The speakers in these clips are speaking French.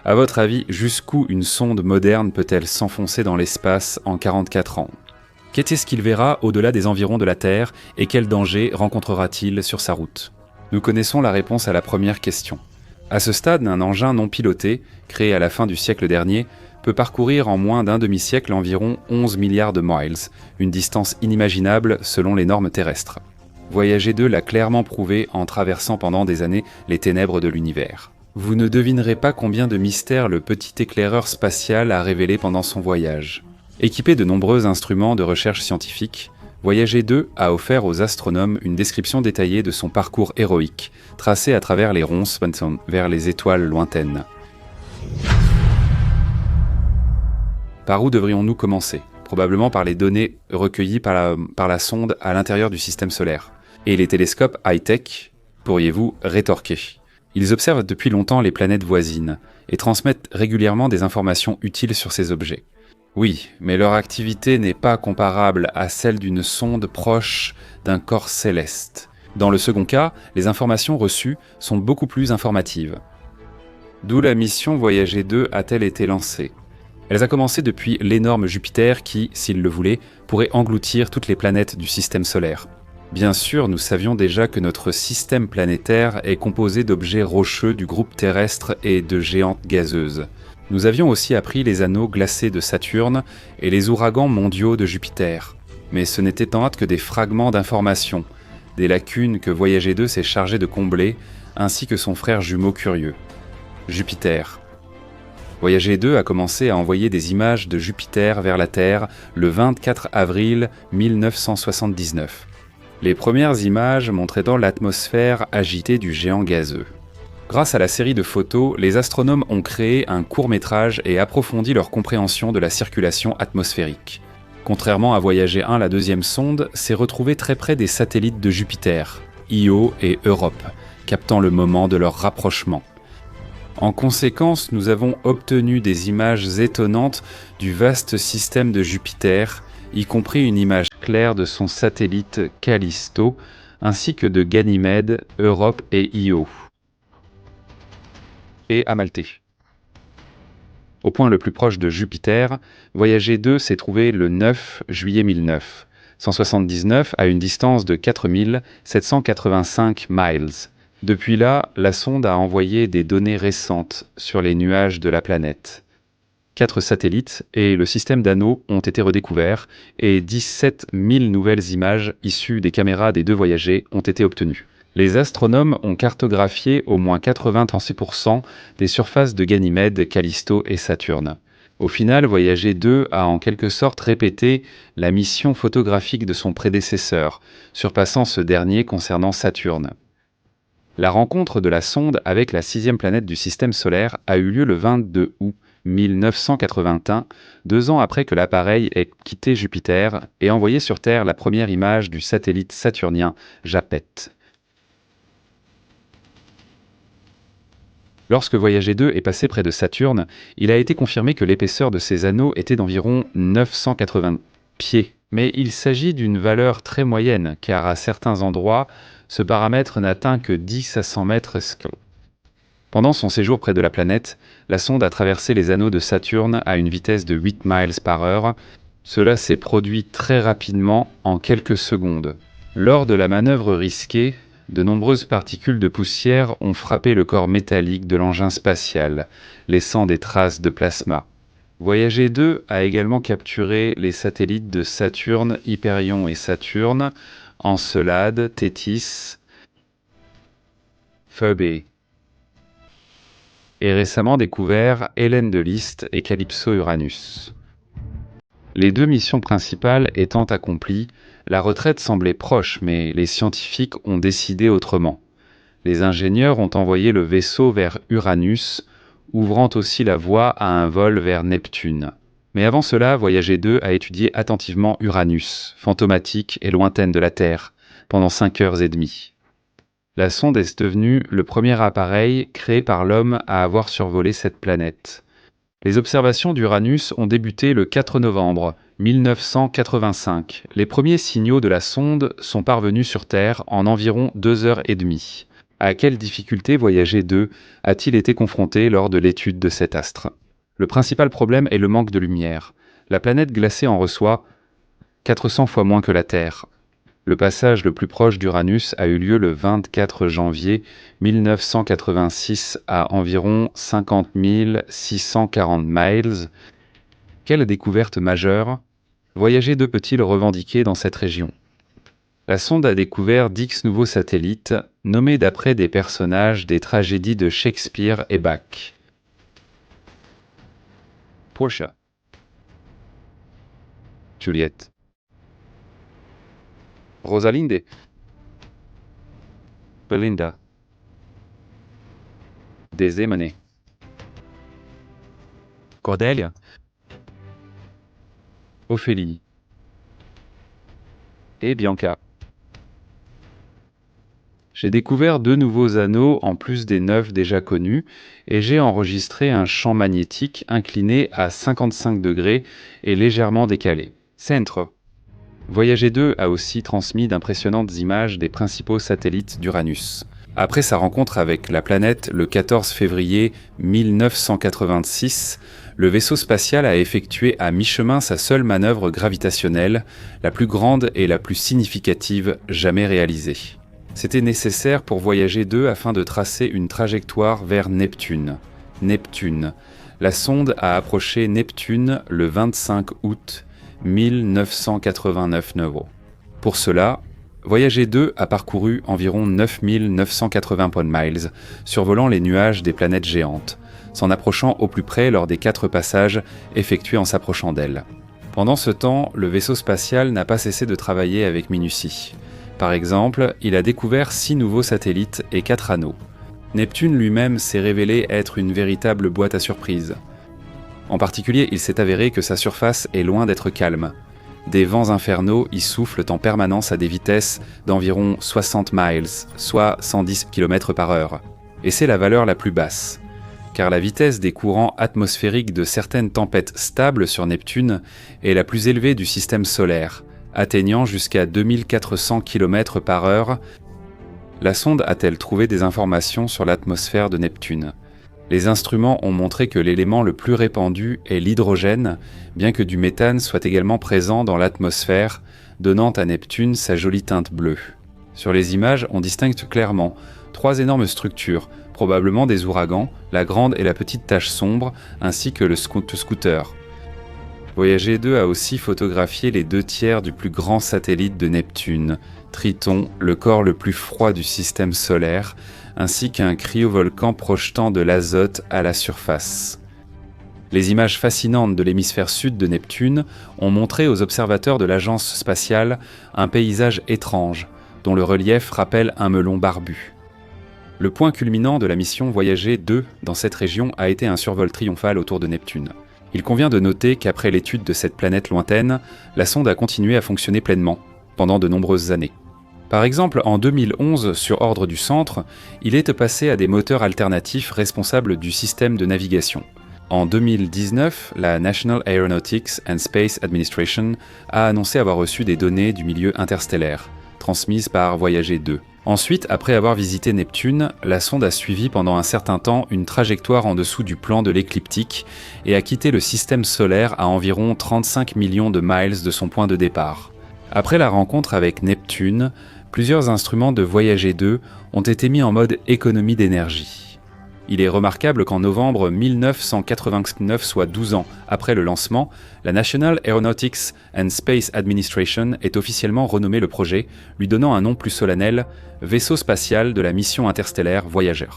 À votre avis, jusqu'où une sonde moderne peut-elle s'enfoncer dans l'espace en 44 ans? Qu'est-ce qu'il verra au-delà des environs de la Terre et quel danger rencontrera-t-il sur sa route? Nous connaissons la réponse à la première question. À ce stade, un engin non piloté, créé à la fin du siècle dernier, peut parcourir en moins d'un demi-siècle environ 11 milliards de miles, une distance inimaginable selon les normes terrestres. Voyager 2 l'a clairement prouvé en traversant pendant des années les ténèbres de l'univers. Vous ne devinerez pas combien de mystères le petit éclaireur spatial a révélé pendant son voyage. Équipé de nombreux instruments de recherche scientifique, Voyager 2 a offert aux astronomes une description détaillée de son parcours héroïque, tracé à travers les ronces vers les étoiles lointaines. Par où devrions-nous commencer? Probablement par les données recueillies par la sonde à l'intérieur du système solaire. Et les télescopes high-tech, pourriez-vous rétorquer? Ils observent depuis longtemps les planètes voisines et transmettent régulièrement des informations utiles sur ces objets. Oui, mais leur activité n'est pas comparable à celle d'une sonde proche d'un corps céleste. Dans le second cas, les informations reçues sont beaucoup plus informatives. D'où la mission Voyager 2 a-t-elle été lancée? Elle a commencé depuis l'énorme Jupiter qui, s'il le voulait, pourrait engloutir toutes les planètes du système solaire. Bien sûr, nous savions déjà que notre système planétaire est composé d'objets rocheux du groupe terrestre et de géantes gazeuses. Nous avions aussi appris les anneaux glacés de Saturne et les ouragans mondiaux de Jupiter. Mais ce n'étaient en hâte que des fragments d'informations, des lacunes que Voyager 2 s'est chargé de combler, ainsi que son frère jumeau curieux, Jupiter. Voyager 2 a commencé à envoyer des images de Jupiter vers la Terre le 24 avril 1979. Les premières images montraient l'atmosphère agitée du géant gazeux. Grâce à la série de photos, les astronomes ont créé un court-métrage et approfondi leur compréhension de la circulation atmosphérique. Contrairement à Voyager 1, la deuxième sonde s'est retrouvée très près des satellites de Jupiter, Io et Europe, captant le moment de leur rapprochement. En conséquence, nous avons obtenu des images étonnantes du vaste système de Jupiter, y compris une image claire de son satellite Callisto, ainsi que de Ganymède, Europe et Io. Et Amalthée. Au point le plus proche de Jupiter, Voyager 2 s'est trouvé le 9 juillet 1009, 179 à une distance de 4785 miles. Depuis là, la sonde a envoyé des données récentes sur les nuages de la planète. 4 satellites et le système d'anneaux ont été redécouverts et 17 000 nouvelles images issues des caméras des deux voyagers ont été obtenues. Les astronomes ont cartographié au moins 80% des surfaces de Ganymède, Callisto et Saturne. Au final, Voyager 2 a en quelque sorte répété la mission photographique de son prédécesseur, surpassant ce dernier concernant Saturne. La rencontre de la sonde avec la 6e planète du système solaire a eu lieu le 22 août 1981, 2 ans après que l'appareil ait quitté Jupiter et envoyé sur Terre la première image du satellite saturnien JAPET. Lorsque Voyager 2 est passé près de Saturne, il a été confirmé que l'épaisseur de ses anneaux était d'environ 980 pieds. Mais il s'agit d'une valeur très moyenne, car à certains endroits, ce paramètre n'atteint que 10 à 100 mètres. Pendant son séjour près de la planète, la sonde a traversé les anneaux de Saturne à une vitesse de 8 miles par heure. Cela s'est produit très rapidement, en quelques secondes. Lors de la manœuvre risquée, de nombreuses particules de poussière ont frappé le corps métallique de l'engin spatial, laissant des traces de plasma. Voyager 2 a également capturé les satellites de Saturne, Hyperion et Saturne, Encelade, Thétis, Phobé, et récemment découvert Hélène de List et Calypso-Uranus. Les 2 missions principales étant accomplies, la retraite semblait proche, mais les scientifiques ont décidé autrement. Les ingénieurs ont envoyé le vaisseau vers Uranus, ouvrant aussi la voie à un vol vers Neptune. Mais avant cela, Voyager 2 a étudié attentivement Uranus, fantomatique et lointaine de la Terre, pendant 5 heures et demie. La sonde est devenue le premier appareil créé par l'homme à avoir survolé cette planète. Les observations d'Uranus ont débuté le 4 novembre 1985. Les premiers signaux de la sonde sont parvenus sur Terre en environ 2 heures et demie. À quelle difficulté Voyager 2 a-t-il été confronté lors de l'étude de cet astre? Le principal problème est le manque de lumière. La planète glacée en reçoit 400 fois moins que la Terre. Le passage le plus proche d'Uranus a eu lieu le 24 janvier 1986 à environ 50 640 miles. Quelle découverte majeure Voyager 2 peut-il revendiquer dans cette région? La sonde a découvert 10 nouveaux satellites, nommés d'après des personnages des tragédies de Shakespeare et Bach. Portia, Juliette, Rosalinde, Belinda, Desdemone, Cordelia, Ophélie et Bianca. J'ai découvert 2 nouveaux anneaux en plus des 9 déjà connus et j'ai enregistré un champ magnétique incliné à 55 degrés et légèrement décalé. Centre. Voyager 2 a aussi transmis d'impressionnantes images des principaux satellites d'Uranus. Après sa rencontre avec la planète le 14 février 1986, le vaisseau spatial a effectué à mi-chemin sa seule manœuvre gravitationnelle, la plus grande et la plus significative jamais réalisée. C'était nécessaire pour Voyager 2 afin de tracer une trajectoire vers Neptune. Neptune. La sonde a approché Neptune le 25 août 1989. Pour cela, Voyager 2 a parcouru environ 9980 miles, survolant les nuages des planètes géantes, s'en approchant au plus près lors des 4 passages effectués en s'approchant d'elle. Pendant ce temps, le vaisseau spatial n'a pas cessé de travailler avec minutie. Par exemple, il a découvert 6 nouveaux satellites et 4 anneaux. Neptune lui-même s'est révélé être une véritable boîte à surprises. En particulier, il s'est avéré que sa surface est loin d'être calme. Des vents infernaux y soufflent en permanence à des vitesses d'environ 60 miles, soit 110 km/h. Et c'est la valeur la plus basse. Car la vitesse des courants atmosphériques de certaines tempêtes stables sur Neptune est la plus élevée du système solaire, atteignant jusqu'à 2400 km/h. La sonde a-t-elle trouvé des informations sur l'atmosphère de Neptune? Les instruments ont montré que l'élément le plus répandu est l'hydrogène, bien que du méthane soit également présent dans l'atmosphère, donnant à Neptune sa jolie teinte bleue. Sur les images, on distingue clairement 3 énormes structures, probablement des ouragans, la grande et la petite tache sombre, ainsi que le scooter. Voyager 2 a aussi photographié les 2 tiers du plus grand satellite de Neptune, Triton, le corps le plus froid du système solaire, ainsi qu'un cryovolcan projetant de l'azote à la surface. Les images fascinantes de l'hémisphère sud de Neptune ont montré aux observateurs de l'agence spatiale un paysage étrange, dont le relief rappelle un melon barbu. Le point culminant de la mission Voyager 2 dans cette région a été un survol triomphal autour de Neptune. Il convient de noter qu'après l'étude de cette planète lointaine, la sonde a continué à fonctionner pleinement, pendant de nombreuses années. Par exemple, en 2011, sur ordre du Centre, il est passé à des moteurs alternatifs responsables du système de navigation. En 2019, la National Aeronautics and Space Administration a annoncé avoir reçu des données du milieu interstellaire, transmises par Voyager 2. Ensuite, après avoir visité Neptune, la sonde a suivi pendant un certain temps une trajectoire en dessous du plan de l'écliptique et a quitté le système solaire à environ 35 millions de miles de son point de départ. Après la rencontre avec Neptune, plusieurs instruments de Voyager 2 ont été mis en mode économie d'énergie. Il est remarquable qu'en novembre 1989, soit 12 ans après le lancement, la National Aeronautics and Space Administration ait officiellement renommé le projet, lui donnant un nom plus solennel, Vaisseau spatial de la mission interstellaire Voyager.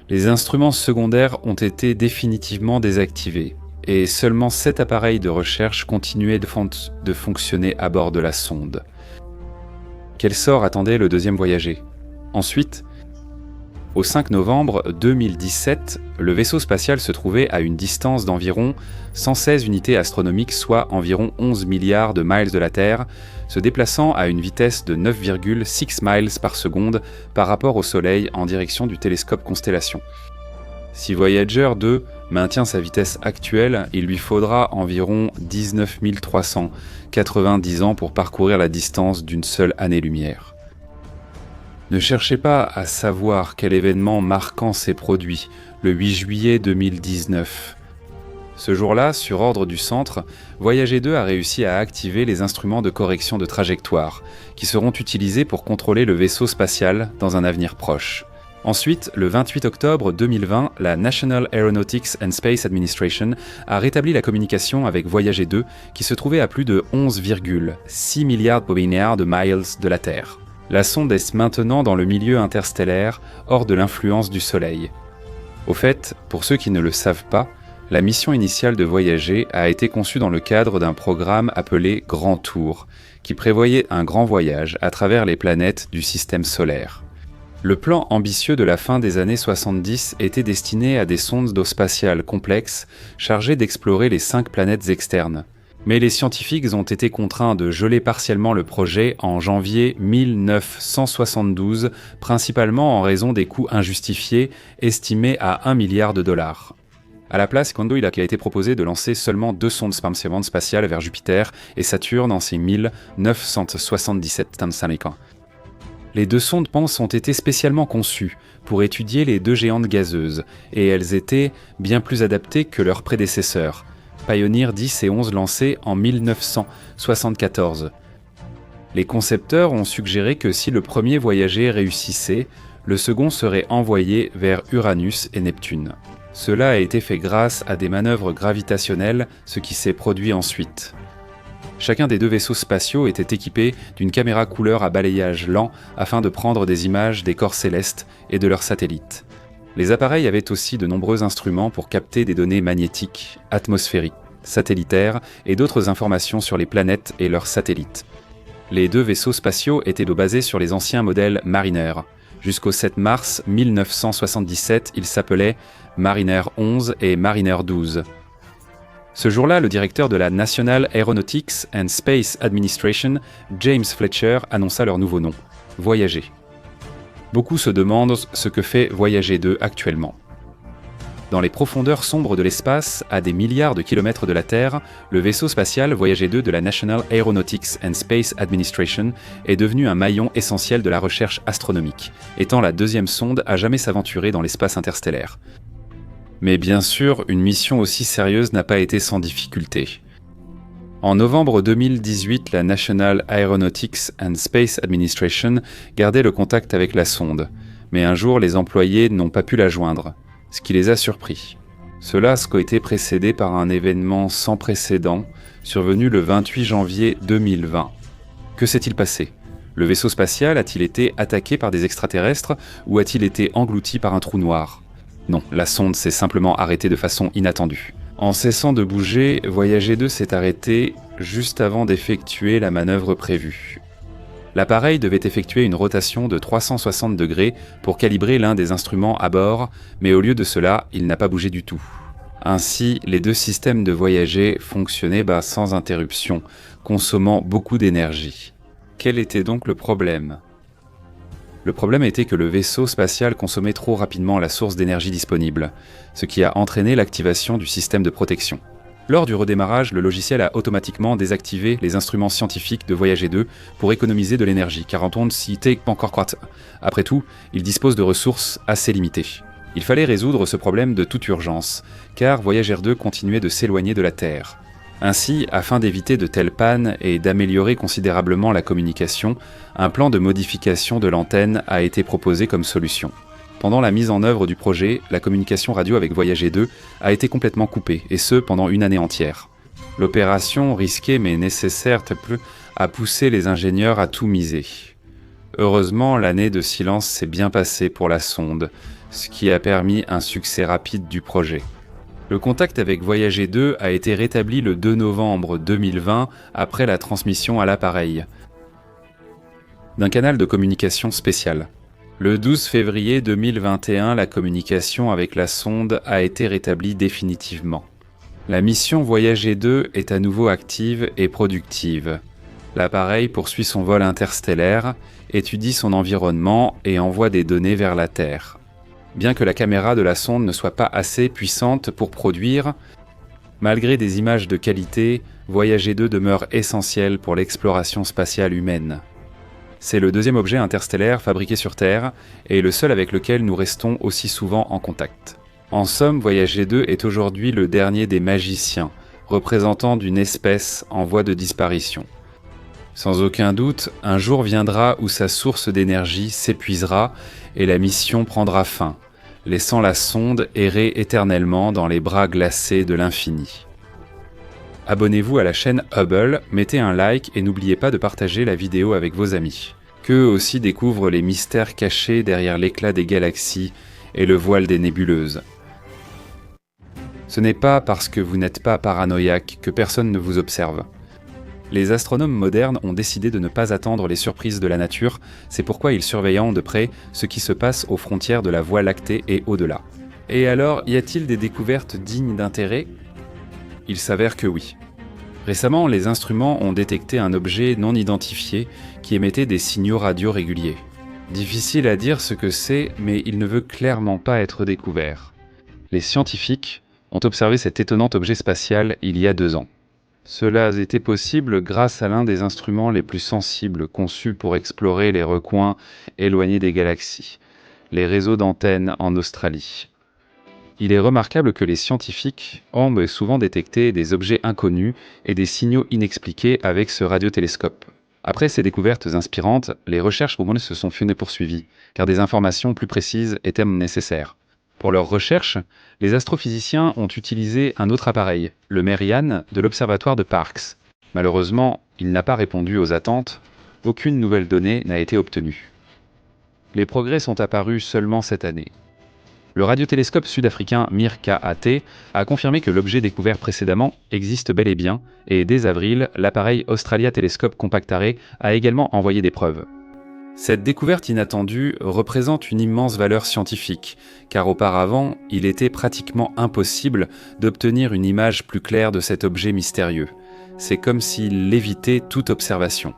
Les instruments secondaires ont été définitivement désactivés, et seulement 7 appareils de recherche continuaient de fonctionner à bord de la sonde. Quel sort attendait le deuxième Voyager? Ensuite, au 5 novembre 2017, le vaisseau spatial se trouvait à une distance d'environ 116 unités astronomiques, soit environ 11 milliards de miles de la Terre, se déplaçant à une vitesse de 9,6 miles par seconde par rapport au Soleil en direction du télescope Constellation. Si Voyager 2 maintient sa vitesse actuelle, il lui faudra environ 19 390 ans pour parcourir la distance d'une seule année-lumière. Ne cherchez pas à savoir quel événement marquant s'est produit le 8 juillet 2019. Ce jour-là, sur ordre du centre, Voyager 2 a réussi à activer les instruments de correction de trajectoire, qui seront utilisés pour contrôler le vaisseau spatial dans un avenir proche. Ensuite, le 28 octobre 2020, la National Aeronautics and Space Administration a rétabli la communication avec Voyager 2, qui se trouvait à plus de 11,6 milliards de miles de la Terre. La sonde est maintenant dans le milieu interstellaire, hors de l'influence du Soleil. Au fait, pour ceux qui ne le savent pas, la mission initiale de Voyager a été conçue dans le cadre d'un programme appelé Grand Tour, qui prévoyait un grand voyage à travers les planètes du système solaire. Le plan ambitieux de la fin des années 70 était destiné à des sondes spatiales complexes chargées d'explorer les 5 planètes externes. Mais les scientifiques ont été contraints de geler partiellement le projet en janvier 1972, principalement en raison des coûts injustifiés estimés à 1 milliard de dollars. À la place, il a été proposé de lancer seulement 2 sondes spatiales vers Jupiter et Saturne en ces 1977. Les 2 sondes PANS ont été spécialement conçues pour étudier les 2 géantes gazeuses, et elles étaient bien plus adaptées que leurs prédécesseurs, Pioneer 10 et 11 lancés en 1974. Les concepteurs ont suggéré que si le premier Voyager réussissait, le second serait envoyé vers Uranus et Neptune. Cela a été fait grâce à des manœuvres gravitationnelles, ce qui s'est produit ensuite. Chacun des 2 vaisseaux spatiaux était équipé d'une caméra couleur à balayage lent afin de prendre des images des corps célestes et de leurs satellites. Les appareils avaient aussi de nombreux instruments pour capter des données magnétiques, atmosphériques, satellitaires et d'autres informations sur les planètes et leurs satellites. Les 2 vaisseaux spatiaux étaient basés sur les anciens modèles Mariner. Jusqu'au 7 mars 1977, ils s'appelaient Mariner 11 et Mariner 12. Ce jour-là, le directeur de la National Aeronautics and Space Administration, James Fletcher, annonça leur nouveau nom, Voyager. Beaucoup se demandent ce que fait Voyager 2 actuellement. Dans les profondeurs sombres de l'espace, à des milliards de kilomètres de la Terre, le vaisseau spatial Voyager 2 de la National Aeronautics and Space Administration est devenu un maillon essentiel de la recherche astronomique, étant la 2e sonde à jamais s'aventurer dans l'espace interstellaire. Mais bien sûr, une mission aussi sérieuse n'a pas été sans difficulté. En novembre 2018, la National Aeronautics and Space Administration gardait le contact avec la sonde, mais un jour les employés n'ont pas pu la joindre, ce qui les a surpris. Cela a été précédé par un événement sans précédent, survenu le 28 janvier 2020. Que s'est-il passé ? Le vaisseau spatial a-t-il été attaqué par des extraterrestres ou a-t-il été englouti par un trou noir ? Non, la sonde s'est simplement arrêtée de façon inattendue. En cessant de bouger, Voyager 2 s'est arrêté juste avant d'effectuer la manœuvre prévue. L'appareil devait effectuer une rotation de 360 degrés pour calibrer l'un des instruments à bord, mais au lieu de cela, il n'a pas bougé du tout. Ainsi, les 2 systèmes de Voyager fonctionnaient sans interruption, consommant beaucoup d'énergie. Quel était donc le problème ? Le problème était que le vaisseau spatial consommait trop rapidement la source d'énergie disponible, ce qui a entraîné l'activation du système de protection. Lors du redémarrage, le logiciel a automatiquement désactivé les instruments scientifiques de Voyager 2 pour économiser de l'énergie, car après tout, il dispose de ressources assez limitées. Il fallait résoudre ce problème de toute urgence, car Voyager 2 continuait de s'éloigner de la Terre. Ainsi, afin d'éviter de telles pannes et d'améliorer considérablement la communication, un plan de modification de l'antenne a été proposé comme solution. Pendant la mise en œuvre du projet, la communication radio avec Voyager 2 a été complètement coupée, et ce pendant une année entière. L'opération, risquée mais nécessaire, a poussé les ingénieurs à tout miser. Heureusement, l'année de silence s'est bien passée pour la sonde, ce qui a permis un succès rapide du projet. Le contact avec Voyager 2 a été rétabli le 2 novembre 2020 après la transmission à l'appareil d'un canal de communication spécial. Le 12 février 2021, la communication avec la sonde a été rétablie définitivement. La mission Voyager 2 est à nouveau active et productive. L'appareil poursuit son vol interstellaire, étudie son environnement et envoie des données vers la Terre. Bien que la caméra de la sonde ne soit pas assez puissante pour produire, malgré des images de qualité, Voyager 2 demeure essentiel pour l'exploration spatiale humaine. C'est le deuxième objet interstellaire fabriqué sur Terre et le seul avec lequel nous restons aussi souvent en contact. En somme, Voyager 2 est aujourd'hui le dernier des magiciens, représentant d'une espèce en voie de disparition. Sans aucun doute, un jour viendra où sa source d'énergie s'épuisera et la mission prendra fin, laissant la sonde errer éternellement dans les bras glacés de l'infini. Abonnez-vous à la chaîne Hubble, mettez un like et n'oubliez pas de partager la vidéo avec vos amis. Qu'eux aussi découvrent les mystères cachés derrière l'éclat des galaxies et le voile des nébuleuses. Ce n'est pas parce que vous n'êtes pas paranoïaque que personne ne vous observe. Les astronomes modernes ont décidé de ne pas attendre les surprises de la nature, c'est pourquoi ils surveilleront de près ce qui se passe aux frontières de la Voie lactée et au-delà. Et alors, y a-t-il des découvertes dignes d'intérêt ? Il s'avère que oui. Récemment, les instruments ont détecté un objet non identifié qui émettait des signaux radio réguliers. Difficile à dire ce que c'est, mais il ne veut clairement pas être découvert. Les scientifiques ont observé cet étonnant objet spatial il y a 2 ans. Cela a été possible grâce à l'un des instruments les plus sensibles conçus pour explorer les recoins éloignés des galaxies, les réseaux d'antennes en Australie. Il est remarquable que les scientifiques ont souvent détecté des objets inconnus et des signaux inexpliqués avec ce radiotélescope. Après ces découvertes inspirantes, les recherches au monde se sont poursuivies, car des informations plus précises étaient nécessaires. Pour leurs recherches, les astrophysiciens ont utilisé un autre appareil, le Merian de l'observatoire de Parkes. Malheureusement, il n'a pas répondu aux attentes, aucune nouvelle donnée n'a été obtenue. Les progrès sont apparus seulement cette année. Le radiotélescope sud-africain MIR-KAT a confirmé que l'objet découvert précédemment existe bel et bien, et dès avril, l'appareil Australia Telescope Compact Array a également envoyé des preuves. Cette découverte inattendue représente une immense valeur scientifique, car auparavant, il était pratiquement impossible d'obtenir une image plus claire de cet objet mystérieux. C'est comme s'il évitait toute observation.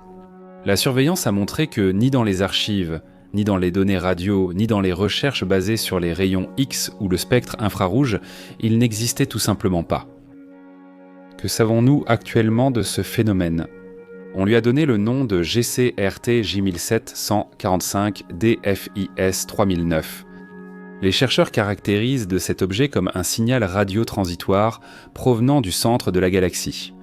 La surveillance a montré que ni dans les archives, ni dans les données radio, ni dans les recherches basées sur les rayons X ou le spectre infrarouge, il n'existait tout simplement pas. Que savons-nous actuellement de ce phénomène ? On lui a donné le nom de GCRT J1745 DFIS 3009. Les chercheurs caractérisent de cet objet comme un signal radio transitoire provenant du centre de la galaxie.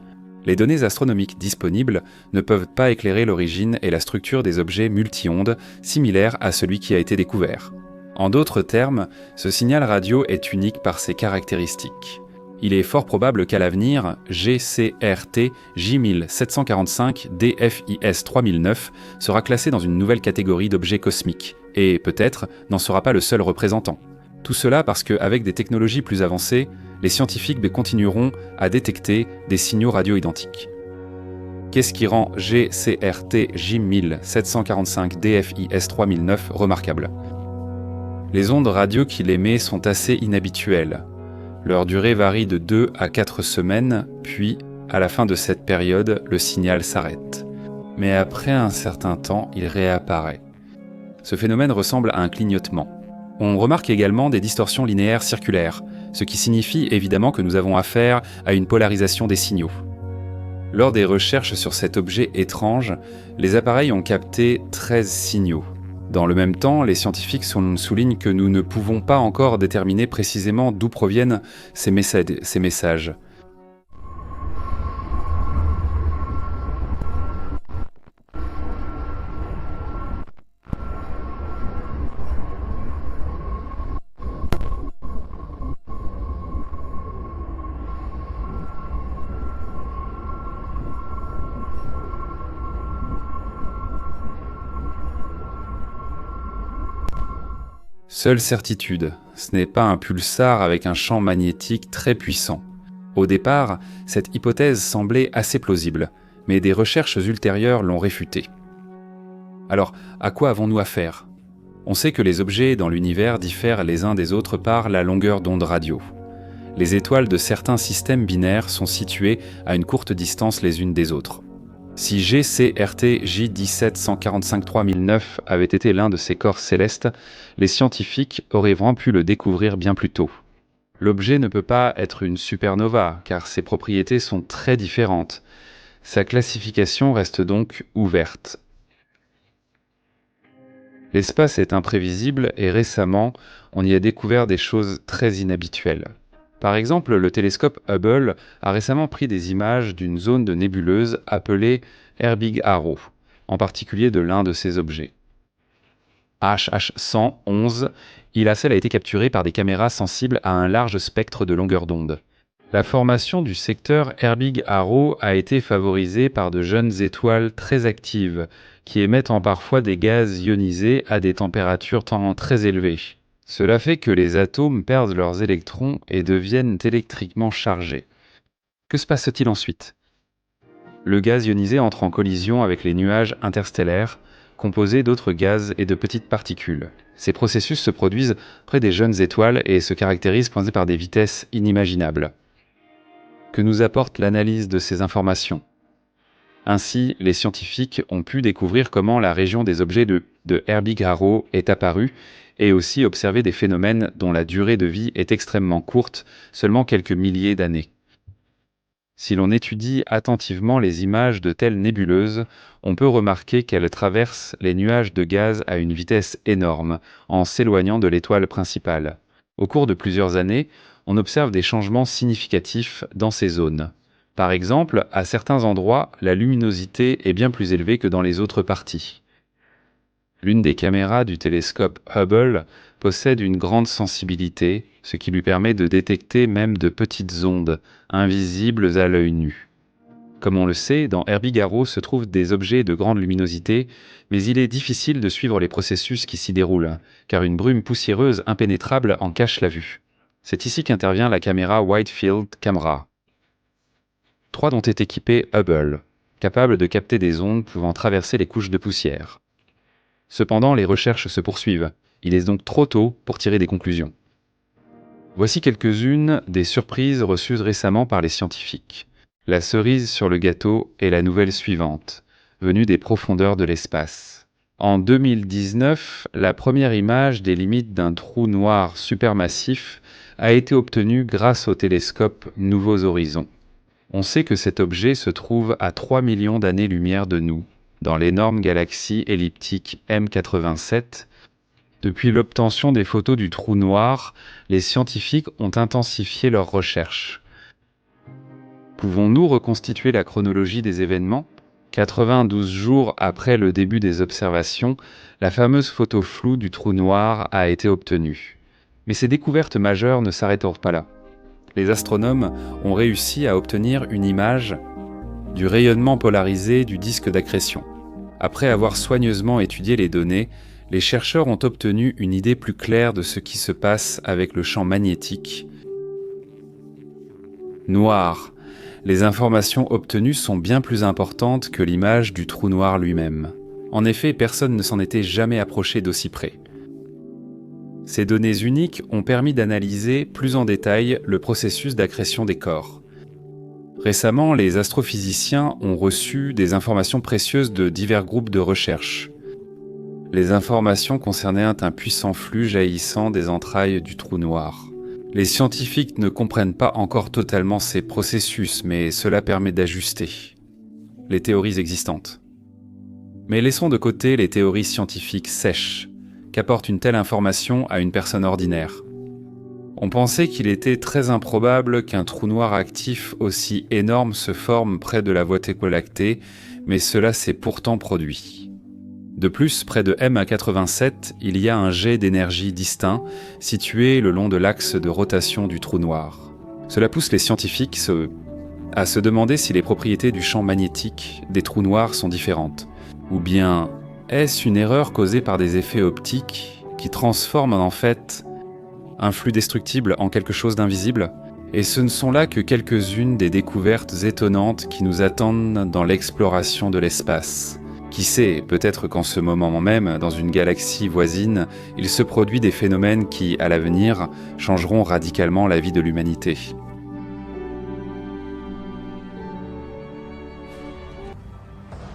Les données astronomiques disponibles ne peuvent pas éclairer l'origine et la structure des objets multi-ondes similaires à celui qui a été découvert. En d'autres termes, ce signal radio est unique par ses caractéristiques. Il est fort probable qu'à l'avenir, GCRT J1745 DFIS 3009 sera classé dans une nouvelle catégorie d'objets cosmiques, et peut-être n'en sera pas le seul représentant. Tout cela parce qu'avec des technologies plus avancées, les scientifiques continueront à détecter des signaux radio identiques. Qu'est-ce qui rend GCRT J1745 DFIS 3009 remarquable ? Les ondes radio qu'il émet sont assez inhabituelles. Leur durée varie de 2 à 4 semaines, puis, à la fin de cette période, le signal s'arrête. Mais après un certain temps, il réapparaît. Ce phénomène ressemble à un clignotement. On remarque également des distorsions linéaires circulaires, ce qui signifie évidemment que nous avons affaire à une polarisation des signaux. Lors des recherches sur cet objet étrange, les appareils ont capté 13 signaux. Dans le même temps, les scientifiques soulignent que nous ne pouvons pas encore déterminer précisément d'où proviennent ces messages. Seule certitude, ce n'est pas un pulsar avec un champ magnétique très puissant. Au départ, cette hypothèse semblait assez plausible, mais des recherches ultérieures l'ont réfutée. Alors, à quoi avons-nous affaire ? On sait que les objets dans l'univers diffèrent les uns des autres par la longueur d'onde radio. Les étoiles de certains systèmes binaires sont situées à une courte distance les unes des autres. Si GCRT J1745 3009 avait été l'un de ces corps célestes, les scientifiques auraient vraiment pu le découvrir bien plus tôt. L'objet ne peut pas être une supernova, car ses propriétés sont très différentes. Sa classification reste donc ouverte. L'espace est imprévisible et récemment, on y a découvert des choses très inhabituelles. Par exemple, le télescope Hubble a récemment pris des images d'une zone de nébuleuse appelée Herbig Haro, en particulier de l'un de ces objets. HH111, celle a été capturée par des caméras sensibles à un large spectre de longueur d'onde. La formation du secteur Herbig-Haro a été favorisée par de jeunes étoiles très actives, qui émettent parfois des gaz ionisés à des températures très élevées. Cela fait que les atomes perdent leurs électrons et deviennent électriquement chargés. Que se passe-t-il ensuite? Le gaz ionisé entre en collision avec les nuages interstellaires, composés d'autres gaz et de petites particules. Ces processus se produisent près des jeunes étoiles et se caractérisent par des vitesses inimaginables. Que nous apporte l'analyse de ces informations? Ainsi, les scientifiques ont pu découvrir comment la région des objets de Herbig-Haro est apparue et aussi observer des phénomènes dont la durée de vie est extrêmement courte, seulement quelques milliers d'années. Si l'on étudie attentivement les images de telles nébuleuses, on peut remarquer qu'elles traversent les nuages de gaz à une vitesse énorme, en s'éloignant de l'étoile principale. Au cours de plusieurs années, on observe des changements significatifs dans ces zones. Par exemple, à certains endroits, la luminosité est bien plus élevée que dans les autres parties. L'une des caméras du télescope Hubble possède une grande sensibilité, ce qui lui permet de détecter même de petites ondes, invisibles à l'œil nu. Comme on le sait, dans Herbig-Haro se trouvent des objets de grande luminosité, mais il est difficile de suivre les processus qui s'y déroulent, car une brume poussiéreuse impénétrable en cache la vue. C'est ici qu'intervient la caméra Wide Field Camera. 3 dont est équipé Hubble, capable de capter des ondes pouvant traverser les couches de poussière. Cependant, les recherches se poursuivent. Il est donc trop tôt pour tirer des conclusions. Voici quelques-unes des surprises reçues récemment par les scientifiques. La cerise sur le gâteau est la nouvelle suivante, venue des profondeurs de l'espace. En 2019, la première image des limites d'un trou noir supermassif a été obtenue grâce au télescope Nouveaux Horizons. On sait que cet objet se trouve à 3 millions d'années-lumière de nous, dans l'énorme galaxie elliptique M87. Depuis l'obtention des photos du trou noir, les scientifiques ont intensifié leurs recherches. Pouvons-nous reconstituer la chronologie des événements? 92 jours après le début des observations, la fameuse photo floue du trou noir a été obtenue. Mais ces découvertes majeures ne s'arrêtent pas là. Les astronomes ont réussi à obtenir une image du rayonnement polarisé du disque d'accrétion. Après avoir soigneusement étudié les données, les chercheurs ont obtenu une idée plus claire de ce qui se passe avec le champ magnétique noir. Les informations obtenues sont bien plus importantes que l'image du trou noir lui-même. En effet, personne ne s'en était jamais approché d'aussi près. Ces données uniques ont permis d'analyser plus en détail le processus d'accrétion des corps. Récemment, les astrophysiciens ont reçu des informations précieuses de divers groupes de recherche. Les informations concernaient un puissant flux jaillissant des entrailles du trou noir. Les scientifiques ne comprennent pas encore totalement ces processus, mais cela permet d'ajuster les théories existantes. Mais laissons de côté les théories scientifiques sèches. Qu'apporte une telle information à une personne ordinaire? On pensait qu'il était très improbable qu'un trou noir actif aussi énorme se forme près de la Voie lactée, mais cela s'est pourtant produit. De plus, près de M87, il y a un jet d'énergie distinct, situé le long de l'axe de rotation du trou noir. Cela pousse les scientifiques à se demander si les propriétés du champ magnétique des trous noirs sont différentes. Ou bien, est-ce une erreur causée par des effets optiques qui transforment en fait un flux destructible en quelque chose d'invisible? Et ce ne sont là que quelques-unes des découvertes étonnantes qui nous attendent dans l'exploration de l'espace. Qui sait, peut-être qu'en ce moment même, dans une galaxie voisine, il se produit des phénomènes qui, à l'avenir, changeront radicalement la vie de l'humanité.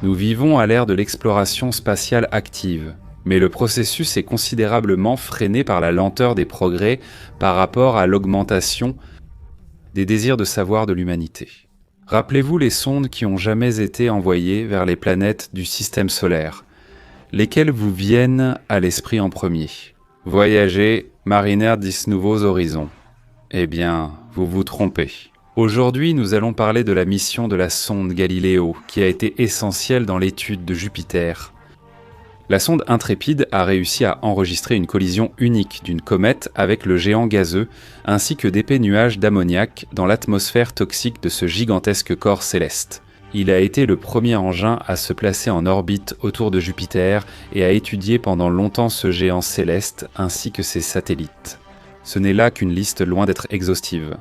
Nous vivons à l'ère de l'exploration spatiale active, mais le processus est considérablement freiné par la lenteur des progrès par rapport à l'augmentation des désirs de savoir de l'humanité. Rappelez-vous les sondes qui ont jamais été envoyées vers les planètes du système solaire. Lesquels vous viennent à l'esprit en premier? Voyager, marinaire 10 nouveaux horizons. Eh bien, vous vous trompez. Aujourd'hui, nous allons parler de la mission de la sonde Galileo, qui a été essentielle dans l'étude de Jupiter. La sonde Intrépide a réussi à enregistrer une collision unique d'une comète avec le géant gazeux, ainsi que d'épais nuages d'ammoniac dans l'atmosphère toxique de ce gigantesque corps céleste. Il a été le premier engin à se placer en orbite autour de Jupiter et à étudier pendant longtemps ce géant céleste ainsi que ses satellites. Ce n'est là qu'une liste loin d'être exhaustive.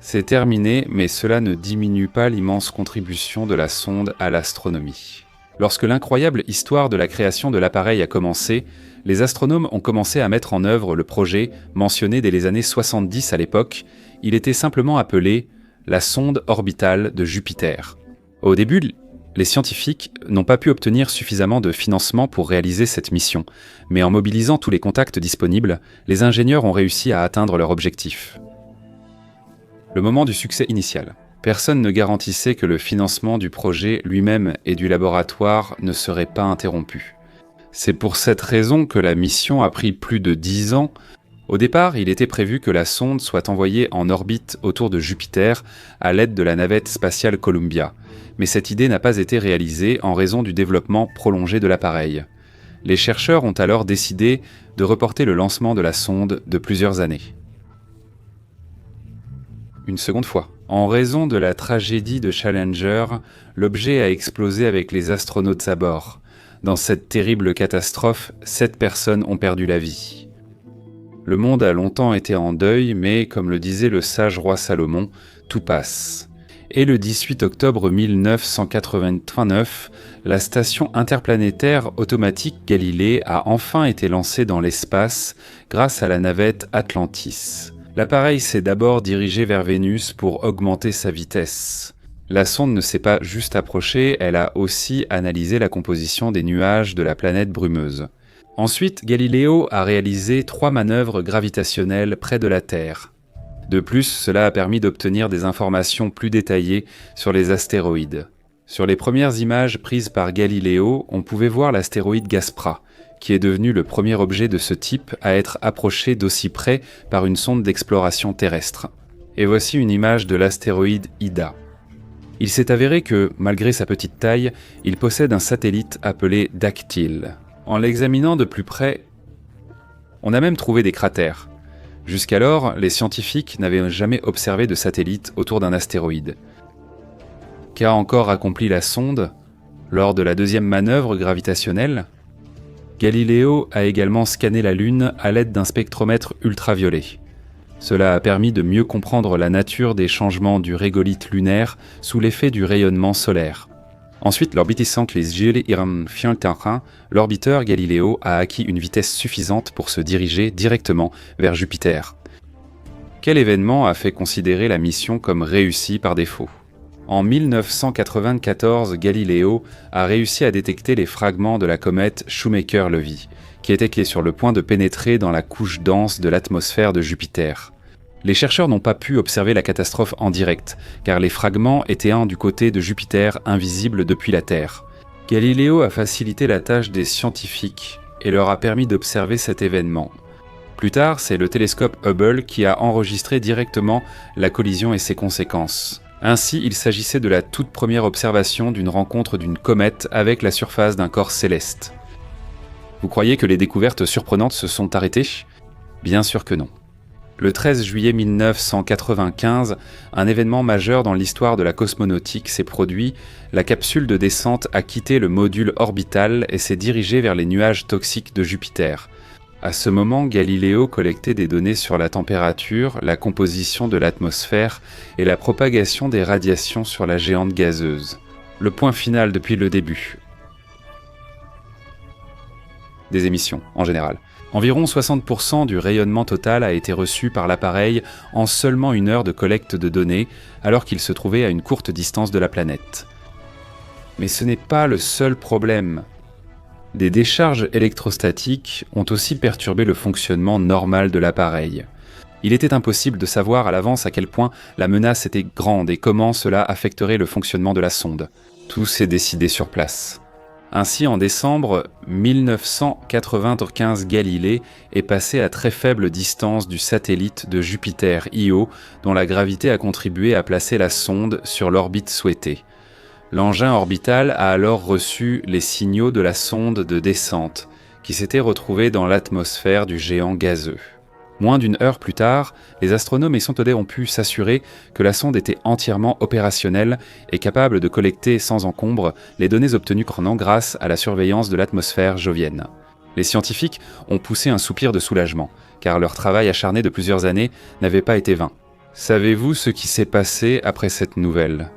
C'est terminé, mais cela ne diminue pas l'immense contribution de la sonde à l'astronomie. Lorsque l'incroyable histoire de la création de l'appareil a commencé, les astronomes ont commencé à mettre en œuvre le projet, mentionné dès les années 70 à l'époque. Il était simplement appelé la sonde orbitale de Jupiter. Au début, les scientifiques n'ont pas pu obtenir suffisamment de financement pour réaliser cette mission, mais en mobilisant tous les contacts disponibles, les ingénieurs ont réussi à atteindre leur objectif. Le moment du succès initial. Personne ne garantissait que le financement du projet lui-même et du laboratoire ne serait pas interrompu. C'est pour cette raison que la mission a pris plus de 10 ans. Au départ, il était prévu que la sonde soit envoyée en orbite autour de Jupiter à l'aide de la navette spatiale Columbia, mais cette idée n'a pas été réalisée en raison du développement prolongé de l'appareil. Les chercheurs ont alors décidé de reporter le lancement de la sonde de plusieurs années. Une seconde fois. En raison de la tragédie de Challenger, l'objet a explosé avec les astronautes à bord. Dans cette terrible catastrophe, 7 personnes ont perdu la vie. Le monde a longtemps été en deuil, mais comme le disait le sage roi Salomon, tout passe. Et le 18 octobre 1989, la station interplanétaire automatique Galilée a enfin été lancée dans l'espace grâce à la navette Atlantis. L'appareil s'est d'abord dirigé vers Vénus pour augmenter sa vitesse. La sonde ne s'est pas juste approchée, elle a aussi analysé la composition des nuages de la planète brumeuse. Ensuite, Galileo a réalisé 3 manœuvres gravitationnelles près de la Terre. De plus, cela a permis d'obtenir des informations plus détaillées sur les astéroïdes. Sur les premières images prises par Galileo, on pouvait voir l'astéroïde Gaspra, qui est devenu le premier objet de ce type à être approché d'aussi près par une sonde d'exploration terrestre. Et voici une image de l'astéroïde Ida. Il s'est avéré que, malgré sa petite taille, il possède un satellite appelé Dactyle. En l'examinant de plus près, on a même trouvé des cratères. Jusqu'alors, les scientifiques n'avaient jamais observé de satellite autour d'un astéroïde. Qu'a encore accompli la sonde lors de la deuxième manœuvre gravitationnelle? Galileo a également scanné la Lune à l'aide d'un spectromètre ultraviolet. Cela a permis de mieux comprendre la nature des changements du régolithe lunaire sous l'effet du rayonnement solaire. Ensuite, l'orbitisant les Jules Iram Fiantarin, l'orbiteur Galileo a acquis une vitesse suffisante pour se diriger directement vers Jupiter. Quel événement a fait considérer la mission comme réussie par défaut? En 1994, Galileo a réussi à détecter les fragments de la comète Shoemaker-Levy, qui était sur le point de pénétrer dans la couche dense de l'atmosphère de Jupiter. Les chercheurs n'ont pas pu observer la catastrophe en direct, car les fragments étaient du côté de Jupiter, invisibles depuis la Terre. Galileo a facilité la tâche des scientifiques et leur a permis d'observer cet événement. Plus tard, c'est le télescope Hubble qui a enregistré directement la collision et ses conséquences. Ainsi, il s'agissait de la toute première observation d'une rencontre d'une comète avec la surface d'un corps céleste. Vous croyez que les découvertes surprenantes se sont arrêtées? Bien sûr que non. Le 13 juillet 1995, un événement majeur dans l'histoire de la cosmonautique s'est produit. La capsule de descente a quitté le module orbital et s'est dirigée vers les nuages toxiques de Jupiter. À ce moment, Galileo collectait des données sur la température, la composition de l'atmosphère et la propagation des radiations sur la géante gazeuse. Le point final depuis le début des émissions, en général. Environ 60% du rayonnement total a été reçu par l'appareil en seulement 1 heure de collecte de données, alors qu'il se trouvait à une courte distance de la planète. Mais ce n'est pas le seul problème. Des décharges électrostatiques ont aussi perturbé le fonctionnement normal de l'appareil. Il était impossible de savoir à l'avance à quel point la menace était grande et comment cela affecterait le fonctionnement de la sonde. Tout s'est décidé sur place. Ainsi, en décembre 1995, Galilée est passé à très faible distance du satellite de Jupiter Io, dont la gravité a contribué à placer la sonde sur l'orbite souhaitée. L'engin orbital a alors reçu les signaux de la sonde de descente, qui s'était retrouvée dans l'atmosphère du géant gazeux. Moins d'une heure plus tard, les astronomes et scientifiques ont pu s'assurer que la sonde était entièrement opérationnelle et capable de collecter sans encombre les données obtenues grâce à la surveillance de l'atmosphère jovienne. Les scientifiques ont poussé un soupir de soulagement, car leur travail acharné de plusieurs années n'avait pas été vain. Savez-vous ce qui s'est passé après cette nouvelle ?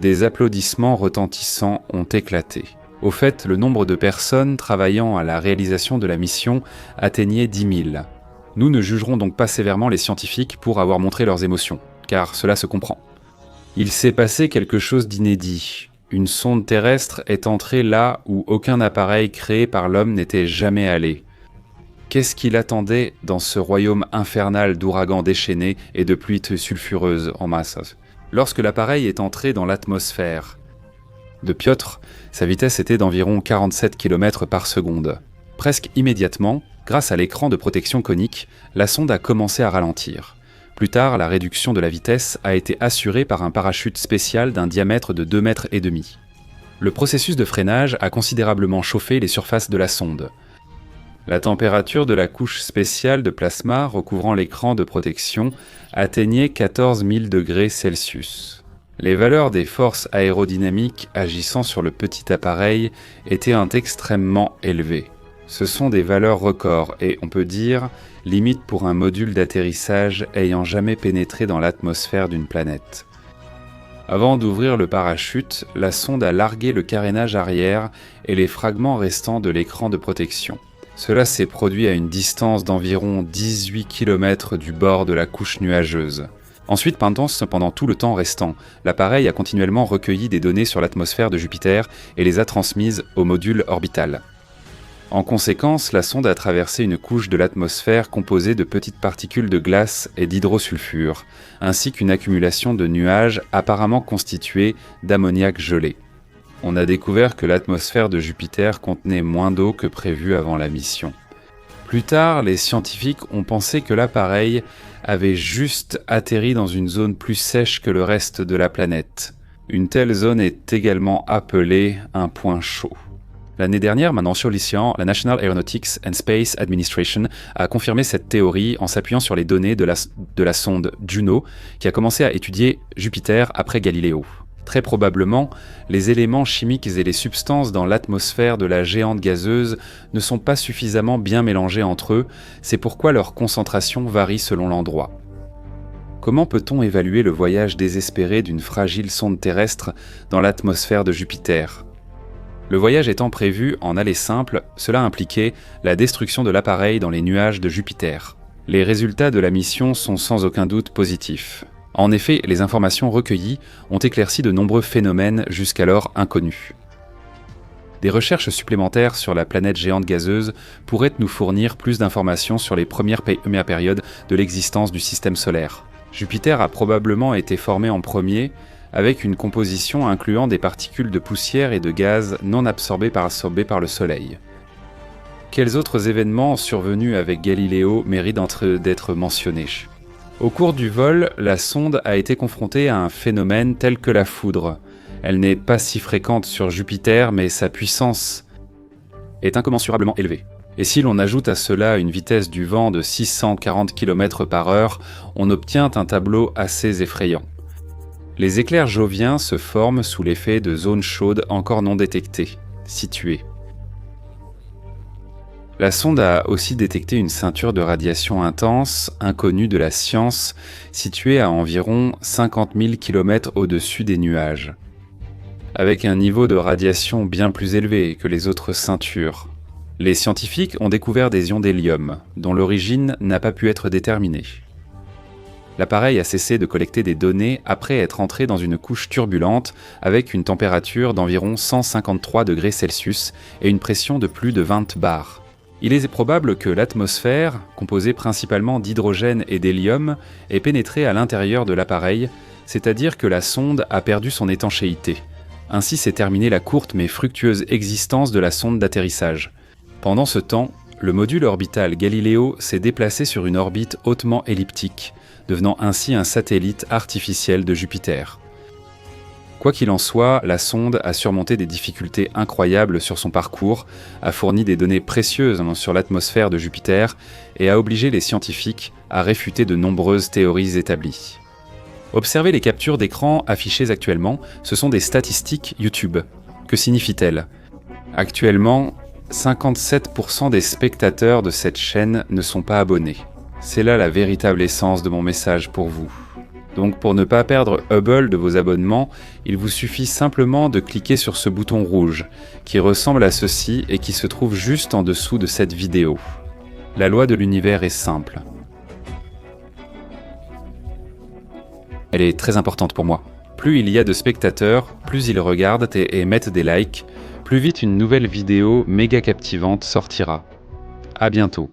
Des applaudissements retentissants ont éclaté. Au fait, le nombre de personnes travaillant à la réalisation de la mission atteignait 10 000. Nous ne jugerons donc pas sévèrement les scientifiques pour avoir montré leurs émotions, car cela se comprend. Il s'est passé quelque chose d'inédit. Une sonde terrestre est entrée là où aucun appareil créé par l'homme n'était jamais allé. Qu'est-ce qu'il attendait dans ce royaume infernal d'ouragans déchaînés et de pluies sulfureuses en masse ? Lorsque l'appareil est entré dans l'atmosphère de Piotr, sa vitesse était d'environ 47 km par seconde. Presque immédiatement, grâce à l'écran de protection conique, la sonde a commencé à ralentir. Plus tard, la réduction de la vitesse a été assurée par un parachute spécial d'un diamètre de 2,5 mètres. Le processus de freinage a considérablement chauffé les surfaces de la sonde. La température de la couche spéciale de plasma recouvrant l'écran de protection atteignait 14 000 degrés Celsius. Les valeurs des forces aérodynamiques agissant sur le petit appareil étaient extrêmement élevées. Ce sont des valeurs records et, on peut dire, limite pour un module d'atterrissage ayant jamais pénétré dans l'atmosphère d'une planète. Avant d'ouvrir le parachute, la sonde a largué le carénage arrière et les fragments restants de l'écran de protection. Cela s'est produit à une distance d'environ 18 km du bord de la couche nuageuse. Ensuite, pendant tout le temps restant, l'appareil a continuellement recueilli des données sur l'atmosphère de Jupiter et les a transmises au module orbital. En conséquence, la sonde a traversé une couche de l'atmosphère composée de petites particules de glace et d'hydrosulfure, ainsi qu'une accumulation de nuages apparemment constitués d'ammoniac gelé. On a découvert que l'atmosphère de Jupiter contenait moins d'eau que prévu avant la mission. Plus tard, les scientifiques ont pensé que l'appareil avait juste atterri dans une zone plus sèche que le reste de la planète. Une telle zone est également appelée un point chaud. L'année dernière, maintenant sur l'ICAN, la National Aeronautics and Space Administration a confirmé cette théorie en s'appuyant sur les données de la sonde Juno qui a commencé à étudier Jupiter après Galiléo. Très probablement, les éléments chimiques et les substances dans l'atmosphère de la géante gazeuse ne sont pas suffisamment bien mélangés entre eux, c'est pourquoi leur concentration varie selon l'endroit. Comment peut-on évaluer le voyage désespéré d'une fragile sonde terrestre dans l'atmosphère de Jupiter ? Le voyage étant prévu en aller simple, cela impliquait la destruction de l'appareil dans les nuages de Jupiter. Les résultats de la mission sont sans aucun doute positifs. En effet, les informations recueillies ont éclairci de nombreux phénomènes jusqu'alors inconnus. Des recherches supplémentaires sur la planète géante gazeuse pourraient nous fournir plus d'informations sur les premières périodes de l'existence du système solaire. Jupiter a probablement été formé en premier, avec une composition incluant des particules de poussière et de gaz non absorbées par le Soleil. Quels autres événements survenus avec Galiléo méritent d'être mentionnés ? Au cours du vol, la sonde a été confrontée à un phénomène tel que la foudre. Elle n'est pas si fréquente sur Jupiter, mais sa puissance est incommensurablement élevée. Et si l'on ajoute à cela une vitesse du vent de 640 km/h, on obtient un tableau assez effrayant. Les éclairs joviens se forment sous l'effet de zones chaudes encore non détectées, situées. La sonde a aussi détecté une ceinture de radiation intense, inconnue de la science, située à environ 50 000 km au-dessus des nuages, avec un niveau de radiation bien plus élevé que les autres ceintures. Les scientifiques ont découvert des ions d'hélium, dont l'origine n'a pas pu être déterminée. L'appareil a cessé de collecter des données après être entré dans une couche turbulente avec une température d'environ 153 degrés Celsius et une pression de plus de 20 bars. Il est probable que l'atmosphère, composée principalement d'hydrogène et d'hélium, ait pénétré à l'intérieur de l'appareil, c'est-à-dire que la sonde a perdu son étanchéité. Ainsi s'est terminée la courte mais fructueuse existence de la sonde d'atterrissage. Pendant ce temps, le module orbital Galileo s'est déplacé sur une orbite hautement elliptique, devenant ainsi un satellite artificiel de Jupiter. Quoi qu'il en soit, la sonde a surmonté des difficultés incroyables sur son parcours, a fourni des données précieuses sur l'atmosphère de Jupiter et a obligé les scientifiques à réfuter de nombreuses théories établies. Observez les captures d'écran affichées actuellement, ce sont des statistiques YouTube. Que signifient-elles ? Actuellement, 57% des spectateurs de cette chaîne ne sont pas abonnés. C'est là la véritable essence de mon message pour vous. Donc pour ne pas perdre Hubble de vos abonnements, il vous suffit simplement de cliquer sur ce bouton rouge, qui ressemble à ceci et qui se trouve juste en dessous de cette vidéo. La loi de l'univers est simple. Elle est très importante pour moi. Plus il y a de spectateurs, plus ils regardent et mettent des likes, plus vite une nouvelle vidéo méga captivante sortira. À bientôt.